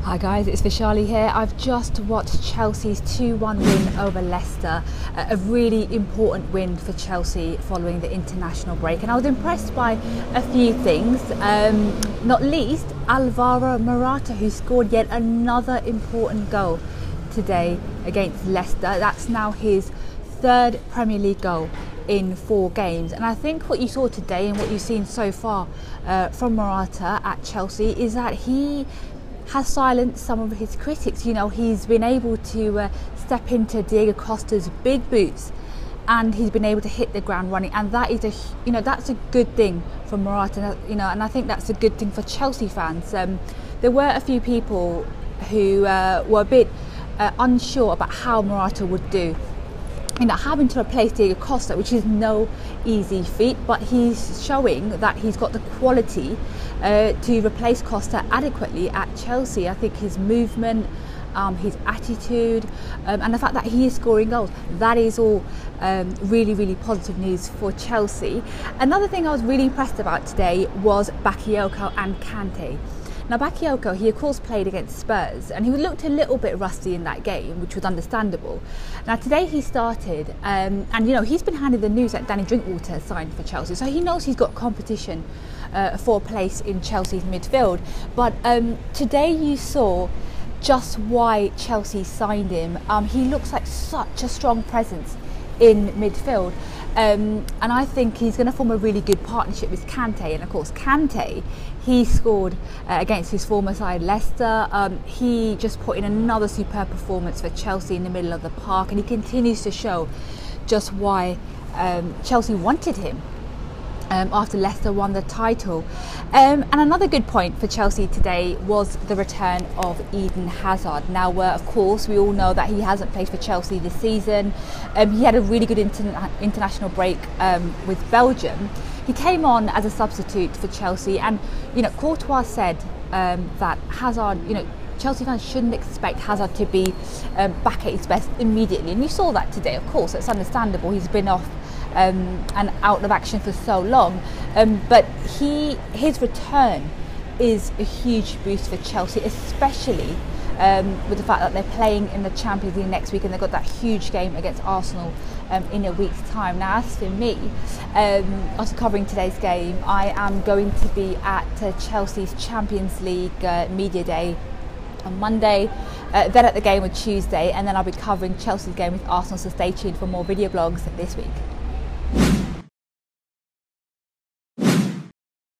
Hi guys, it's Vishali here. I've just watched Chelsea's 2-1 win over Leicester, a really important win for Chelsea following the international break, and I was impressed by a few things, not least Alvaro Morata, who scored yet another important goal today against Leicester. That's now his third Premier League goal in 4 games, and I think what you saw today and what you've seen so far from Morata at Chelsea is that he has silenced some of his critics. You know, he's been able to step into Diego Costa's big boots, and he's been able to hit the ground running, and that is that's a good thing for Morata. And I think that's a good thing for Chelsea fans. There were a few people who were a bit unsure about how Morata would do. Having to replace Diego Costa, which is no easy feat, but he's showing that he's got the quality to replace Costa adequately at Chelsea. I think his movement, his attitude, and the fact that he is scoring goals, that is all really, really positive news for Chelsea. Another thing I was really impressed about today was Bakayoko and Kante. Now, Bakayoko, he of course played against Spurs, and he looked a little bit rusty in that game, which was understandable. Now, today he started, and he's been handed the news that Danny Drinkwater signed for Chelsea, so he knows he's got competition for a place in Chelsea's midfield. But today you saw just why Chelsea signed him. He looks like such a strong presence in midfield. And I think he's going to form a really good partnership with Kante. And of course, Kante, he scored against his former side Leicester. He just put in another superb performance for Chelsea in the middle of the park, and he continues to show just why Chelsea wanted him after Leicester won the title. And another good point for Chelsea today was the return of Eden Hazard. Now, of course, we all know that he hasn't played for Chelsea this season. He had a really good international break with Belgium. He came on as a substitute for Chelsea, and Courtois said that Hazard, Chelsea fans shouldn't expect Hazard to be back at his best immediately, and you saw that today. Of course, it's understandable. He's been off and out of action for so long, but his return is a huge boost for Chelsea, especially with the fact that they're playing in the Champions League next week, and they've got that huge game against Arsenal in a week's time. Now, as for me, after covering today's game, I am going to be at Chelsea's Champions League Media Day on Monday, then at the game on Tuesday, and then I'll be covering Chelsea's game with Arsenal, so stay tuned for more video blogs this week.